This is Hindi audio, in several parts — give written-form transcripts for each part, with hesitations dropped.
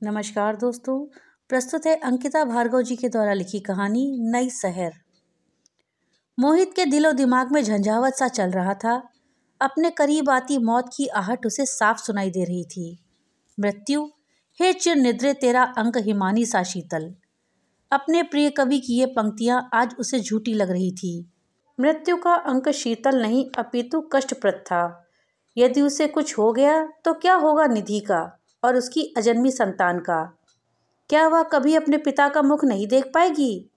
नमस्कार दोस्तों। प्रस्तुत है अंकिता भार्गव जी के द्वारा लिखी कहानी नई शहर। मोहित के दिलो दिमाग में झंझावत सा चल रहा था। अपने करीब आती मौत की आहट उसे साफ सुनाई दे रही थी। मृत्यु, हे चिर निद्रे तेरा अंक हिमानी सा शीतल। अपने प्रिय कवि की ये पंक्तियां आज उसे झूठी लग रही थी। मृत्यु का अंक शीतल नहीं अपितु कष्टप्रद था। यदि उसे कुछ हो गया तो क्या होगा निधि का और उसकी अजन्मी संतान का? क्या वह कभी अपने पिता का मुख नहीं देख पाएगी?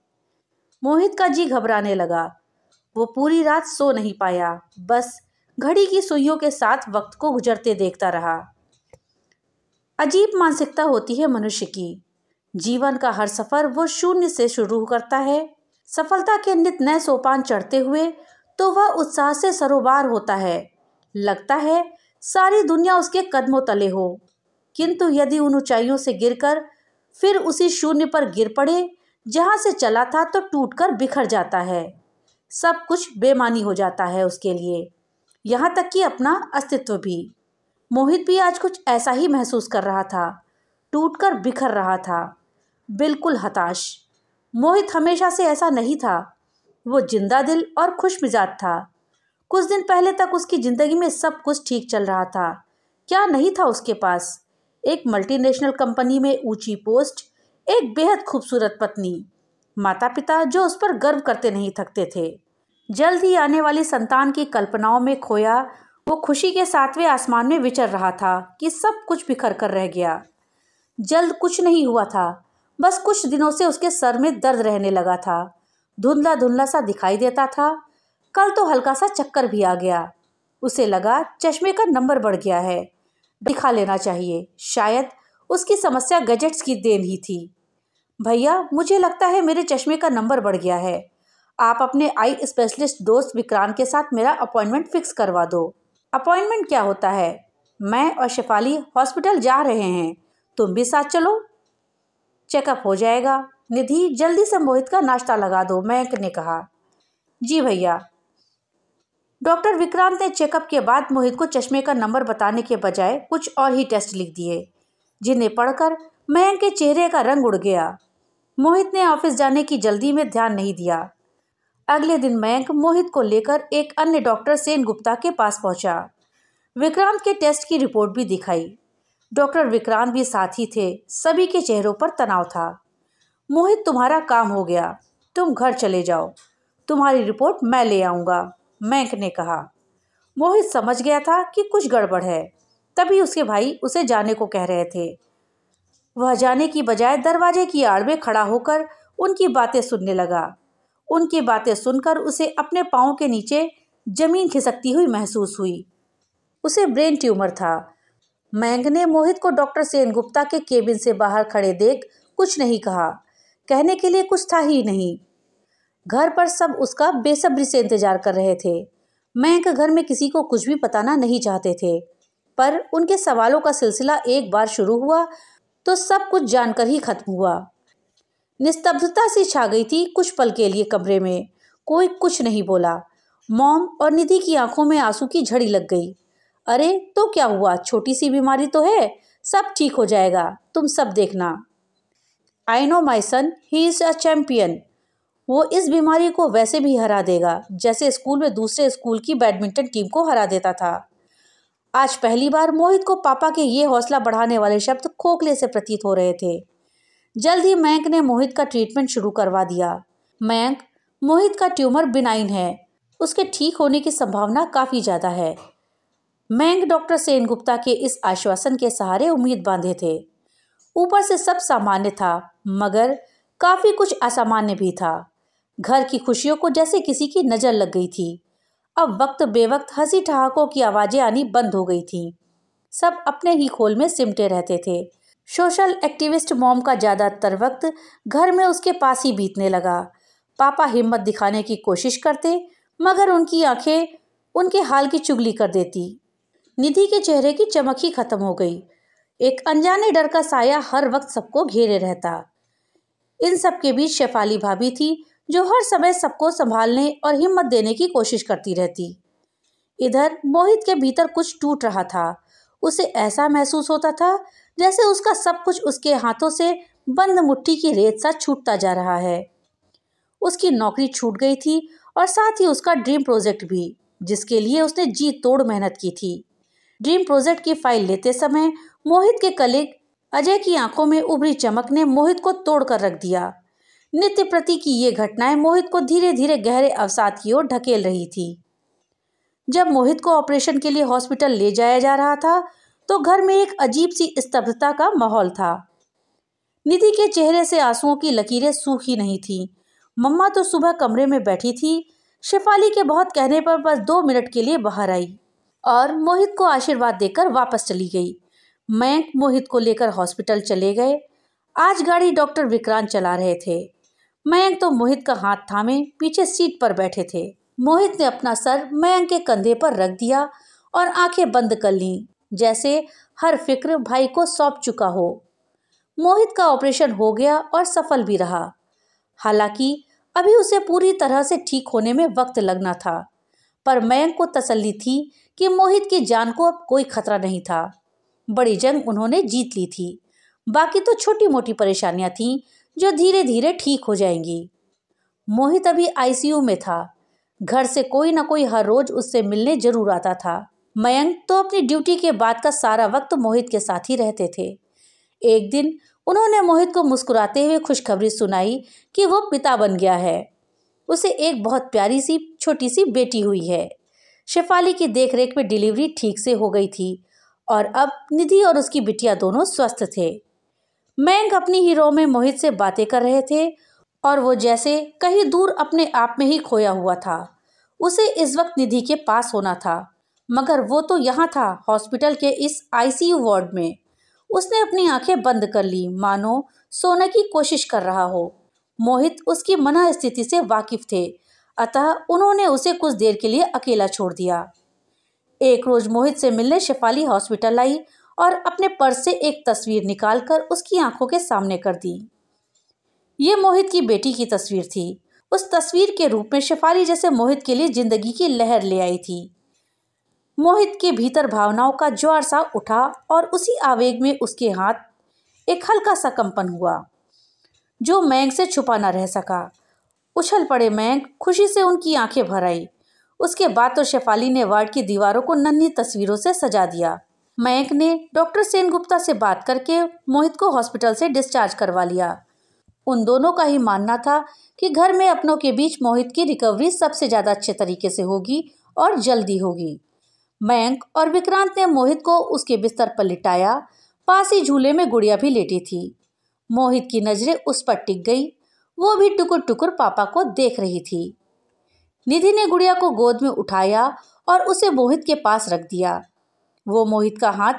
मोहित का जी घबराने लगा। वो पूरी रात सो नहीं पाया, बस घड़ी की सुइयों के साथ वक्त को गुजरते देखता रहा। अजीब मानसिकता होती है मनुष्य की। जीवन का हर सफर वो शून्य से शुरू करता है। सफलता के नित नए सोपान चढ़ते हुए तो वह उत्साह से सरोबार होता है। लगता है सारी दुनिया उसके कदमों तले हो। किंतु यदि उन ऊंचाइयों से गिरकर फिर उसी शून्य पर गिर पड़े जहां से चला था तो टूटकर बिखर जाता है। सब कुछ बेमानी हो जाता है उसके लिए, यहाँ तक कि अपना अस्तित्व भी। मोहित भी आज कुछ ऐसा ही महसूस कर रहा था। टूटकर बिखर रहा था, बिल्कुल हताश। मोहित हमेशा से ऐसा नहीं था। वो जिंदा दिल और खुश मिजाज था। कुछ दिन पहले तक उसकी जिंदगी में सब कुछ ठीक चल रहा था। क्या नहीं था उसके पास? एक मल्टीनेशनल कंपनी में ऊंची पोस्ट, एक बेहद खूबसूरत पत्नी, माता पिता जो उस पर गर्व करते नहीं थकते थे। जल्द ही आने वाली संतान की कल्पनाओं में खोया वो खुशी के 7वें आसमान में विचर रहा था कि सब कुछ बिखर कर रह गया। जल्द कुछ नहीं हुआ था, बस कुछ दिनों से उसके सर में दर्द रहने लगा था। धुंधला धुंधला सा दिखाई देता था। कल तो हल्का सा चक्कर भी आ गया। उसे लगा चश्मे का नंबर बढ़ गया है, दिखा लेना चाहिए। शायद उसकी समस्या गैजेट्स की देन ही थी। भैया, मुझे लगता है मेरे चश्मे का नंबर बढ़ गया है। आप अपने आई स्पेशलिस्ट दोस्त विक्रांत के साथ मेरा अपॉइंटमेंट फिक्स करवा दो। अपॉइंटमेंट क्या होता है? मैं और शेफाली हॉस्पिटल जा रहे हैं, तुम भी साथ चलो, चेकअप हो जाएगा। निधि, जल्दी से मोहित का नाश्ता लगा दो, मयंक ने कहा। जी भैया। डॉक्टर विक्रांत ने चेकअप के बाद मोहित को चश्मे का नंबर बताने के बजाय कुछ और ही टेस्ट लिख दिए, जिन्हें पढ़कर मयंक के चेहरे का रंग उड़ गया। मोहित ने ऑफिस जाने की जल्दी में ध्यान नहीं दिया। अगले दिन मयंक मोहित को लेकर एक अन्य डॉक्टर सेन गुप्ता के पास पहुंचा। विक्रांत के टेस्ट की रिपोर्ट भी दिखाई। डॉक्टर विक्रांत भी साथ ही थे। सभी के चेहरों पर तनाव था। मोहित, तुम्हारा काम हो गया, तुम घर चले जाओ, तुम्हारी रिपोर्ट मैं ले आऊँगा, मयंक ने कहा। मोहित समझ गया था कि कुछ गड़बड़ है, तभी उसके भाई उसे जाने को कह रहे थे। वह जाने की बजाय दरवाजे की आड़ में खड़ा होकर उनकी बातें सुनने लगा। उनकी बातें सुनकर उसे अपने पाँव के नीचे जमीन खिसकती हुई महसूस हुई। उसे ब्रेन ट्यूमर था। मयंक ने मोहित को डॉक्टर सेन गुप्ता के केबिन से बाहर खड़े देख कुछ नहीं कहा। कहने के लिए कुछ था ही नहीं। घर पर सब उसका बेसब्री से इंतजार कर रहे थे। मयंक घर में किसी को कुछ भी बताना नहीं चाहते थे, पर उनके सवालों का सिलसिला एक बार शुरू हुआ तो सब कुछ जानकर ही खत्म हुआ। निस्तब्धता सी छा गई थी कुछ पल के लिए कमरे में। कोई कुछ नहीं बोला। मॉम और निधि की आंखों में आंसू की झड़ी लग गई। अरे तो क्या हुआ, छोटी सी बीमारी तो है, सब ठीक हो जाएगा, तुम सब देखना। I know my son, he is a champion. वो इस बीमारी को वैसे भी हरा देगा जैसे स्कूल में दूसरे स्कूल की बैडमिंटन टीम को हरा देता था। आज पहली बार मोहित को पापा के ये हौसला बढ़ाने वाले शब्द खोखले से प्रतीत हो रहे थे। जल्द ही मयंक ने मोहित का ट्रीटमेंट शुरू करवा दिया। मयंक, मोहित का ट्यूमर बिनाइन है, उसके ठीक होने की संभावना काफ़ी ज़्यादा है। मयंक डॉक्टर सेन गुप्ता के इस आश्वासन के सहारे उम्मीद बांधे थे। ऊपर से सब सामान्य था, मगर काफ़ी कुछ असामान्य भी था। घर की खुशियों को जैसे किसी की नज़र लग गई थी। अब वक्त बेवक्त हंसी ठहाकों की आवाज़ें आनी बंद हो गई थीं। सब अपने ही खोल में सिमटे रहते थे। सोशल एक्टिविस्ट मॉम का ज़्यादातर वक्त घर में उसके पास ही बीतने लगा। पापा हिम्मत दिखाने की कोशिश करते, मगर उनकी आंखें उनके हाल की चुगली कर देती। निधि के चेहरे की चमक ही खत्म हो गई। एक अनजाने डर का साया हर वक्त सबको घेरे रहता। इन सब के बीच शेफाली भाभी थी, जो हर समय सबको संभालने और हिम्मत देने की कोशिश करती रहती। इधर मोहित के भीतर कुछ टूट रहा था। उसे ऐसा महसूस होता था जैसे उसका सब कुछ उसके हाथों से बंद मुट्ठी की रेत सा छूटता जा रहा है। उसकी नौकरी छूट गई थी और साथ ही उसका ड्रीम प्रोजेक्ट भी, जिसके लिए उसने जी तोड़ मेहनत की थी। ड्रीम प्रोजेक्ट की फाइल लेते समय मोहित के कलीग अजय की आंखों में उभरी चमक ने मोहित को तोड़ कर रख दिया। नित्य प्रति की ये घटनाएं मोहित को धीरे धीरे गहरे अवसाद की ओर ढकेल रही थी। जब मोहित को ऑपरेशन के लिए हॉस्पिटल ले जाया जा रहा था तो घर में एक अजीब सी स्तब्धता का माहौल था। निधि के चेहरे से आंसुओं की लकीरें सूखी नहीं थीं। मम्मा तो सुबह कमरे में बैठी थी, शेफाली के बहुत कहने पर बस 2 मिनट के लिए बाहर आई और मोहित को आशीर्वाद देकर वापस चली गई। मयंक मोहित को लेकर हॉस्पिटल चले गए। आज गाड़ी डॉक्टर विक्रांत चला रहे थे। मयंक तो मोहित का हाथ थामे पीछे सीट पर बैठे थे। मोहित ने अपना सर मयंक के कंधे पर रख दिया और आंखें बंद कर लीं, जैसे हर फिक्र भाई को सौंप चुका हो। मोहित का ऑपरेशन हो गया और सफल भी रहा। हालांकि अभी उसे पूरी तरह से ठीक होने में वक्त लगना था, पर मयंक को तसल्ली थी कि मोहित की जान को अब कोई खतरा नहीं था। बड़ी जंग उन्होंने जीत ली थी। बाकी तो छोटी मोटी परेशानियां थीं जो धीरे धीरे ठीक हो जाएंगी। मोहित अभी आईसीयू में था। घर से कोई ना कोई हर रोज उससे मिलने जरूर आता था। मयंक तो अपनी ड्यूटी के बाद का सारा वक्त मोहित के साथ ही रहते थे। एक दिन उन्होंने मोहित को मुस्कुराते हुए खुशखबरी सुनाई कि वो पिता बन गया है। उसे एक बहुत प्यारी सी छोटी सी बेटी हुई है। शेफाली की देखरेख में डिलीवरी ठीक से हो गई थी और अब निधि और उसकी बिटिया दोनों स्वस्थ थे। मयंक अपनी ही रो में मोहित से बातें कर रहे थे और वो जैसे कहीं दूर अपने आप में ही खोया हुआ था। उसे इस वक्त निधि के पास होना था, मगर वो तो यहाँ था, हॉस्पिटल के इस आईसीयू वार्ड में। उसने अपनी आंखें बंद कर ली, मानो सोने की कोशिश कर रहा हो। मोहित उसकी मनः स्थिति से वाकिफ थे, अतः उन्होंने उसे कुछ देर के लिए अकेला छोड़ दिया। एक रोज मोहित से मिलने शेफाली हॉस्पिटल आई और अपने पर्स से एक तस्वीर निकालकर उसकी आंखों के सामने कर दी। ये मोहित की बेटी की तस्वीर थी। उस तस्वीर के रूप में शेफाली जैसे मोहित के लिए जिंदगी की लहर ले आई थी। मोहित के भीतर भावनाओं का ज्वार सा उठा और उसी आवेग में उसके हाथ एक हल्का सा कंपन हुआ, जो मयंक से छुपा न रह सका। उछल पड़े मयंक, खुशी से उनकी आंखें भर आई। उसके बाद तो शेफाली ने वार्ड की दीवारों को नन्ही तस्वीरों से सजा दिया। मयंक ने डॉक्टर सेनगुप्ता से बात करके मोहित को हॉस्पिटल से डिस्चार्ज करवा लिया। उन दोनों का ही मानना था कि घर में अपनों के बीच मोहित की रिकवरी सबसे ज़्यादा अच्छे तरीके से होगी और जल्दी होगी। मयंक और विक्रांत ने मोहित को उसके बिस्तर पर लिटाया। पास ही झूले में गुड़िया भी लेटी थी। मोहित की नजरें उस पर टिक गई। वो भी टुकुर टुकुर पापा को देख रही थी। निधि ने गुड़िया को गोद में उठाया और उसे मोहित के पास रख दिया। वो मोहित का हाथ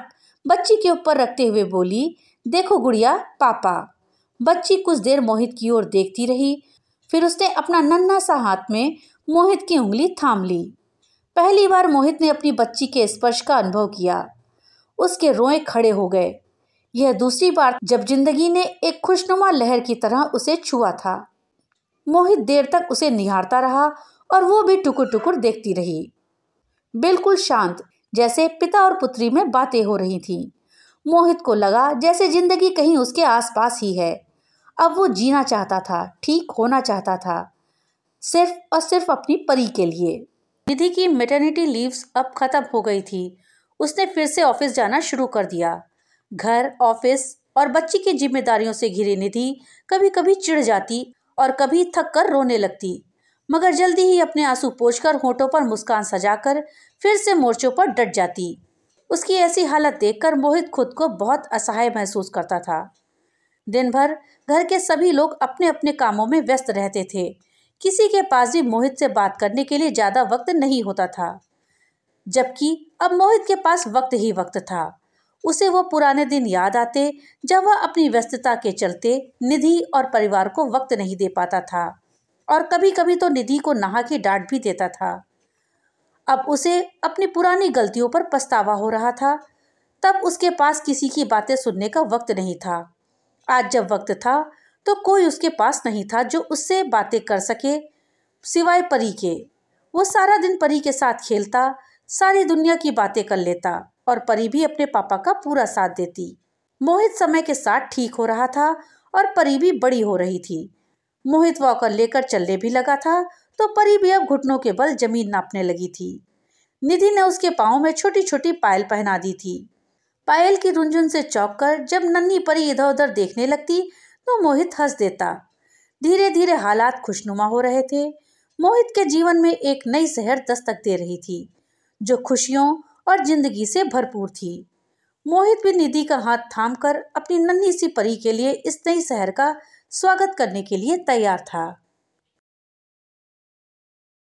बच्ची के ऊपर रखते हुए बोली, देखो गुड़िया, पापा। बच्ची कुछ देर मोहित की ओर देखती रही, फिर उसने अपना नन्हा सा हाथ में मोहित की उंगली थाम ली। पहली बार मोहित ने अपनी बच्ची के स्पर्श का अनुभव किया। उसके रोए खड़े हो गए। यह दूसरी बार जब जिंदगी ने एक खुशनुमा लहर की तरह उसे छुआ था। मोहित देर तक उसे निहारता रहा और वो भी टुकुर टुकुर देखती रही, बिल्कुल शांत, जैसे पिता और पुत्री में बातें हो रही थीं। मोहित को लगा जैसे जिंदगी कहीं उसके आसपास ही है। अब वो जीना चाहता था, ठीक होना चाहता था, सिर्फ और सिर्फ अपनी परी के लिए। निधि की मैटरनिटी लीव्स अब खत्म हो गई थी। उसने फिर से ऑफिस जाना शुरू कर दिया। घर, ऑफिस और बच्ची की जिम्मेदारियों से घिरी निधि कभी कभी चिढ़ जाती और कभी थक कर रोने लगती, मगर जल्दी ही अपने आंसू पोंछकर होठों पर मुस्कान सजाकर फिर से मोर्चों पर डट जाती। उसकी ऐसी हालत देखकर मोहित खुद को बहुत असहाय महसूस करता था। दिन भर घर के सभी लोग अपने अपने कामों में व्यस्त रहते थे। किसी के पास भी मोहित से बात करने के लिए ज़्यादा वक्त नहीं होता था, जबकि अब मोहित के पास वक्त ही वक्त था। उसे वो पुराने दिन याद आते जब वह अपनी व्यस्तता के चलते निधि और परिवार को वक्त नहीं दे पाता था और कभी कभी तो निधि को नाहा की डांट भी देता था। अब उसे अपनी पुरानी गलतियों पर पछतावा हो रहा था। तब उसके पास किसी की बातें सुनने का वक्त नहीं था। आज जब वक्त था तो कोई उसके पास नहीं था जो उससे बातें कर सके सिवाय परी के। वो सारा दिन परी के साथ खेलता, सारी दुनिया की बातें कर लेता और परी भी अपने पापा का पूरा साथ देती। मोहित समय के साथ ठीक हो रहा था और परी भी बड़ी हो रही थी। मोहित वॉकर लेकर चलने भी लगा था तो परी भी अब घुटनों के बल जमीन नापने लगी थी। निधि ने उसके पाँव में छोटी छोटी पायल पहना दी थी। पायल की रुंझुन से चौंक कर जब नन्ही परी इधर उधर देखने लगती तो मोहित हंस देता। धीरे धीरे हालात खुशनुमा हो रहे थे। मोहित के जीवन में एक नई शहर दस्तक दे रही थी जो खुशियों और जिंदगी से भरपूर थी। मोहित भी निधि का हाथ थामकर अपनी नन्ही सी परी के लिए इस नई शहर का स्वागत करने के लिए तैयार था।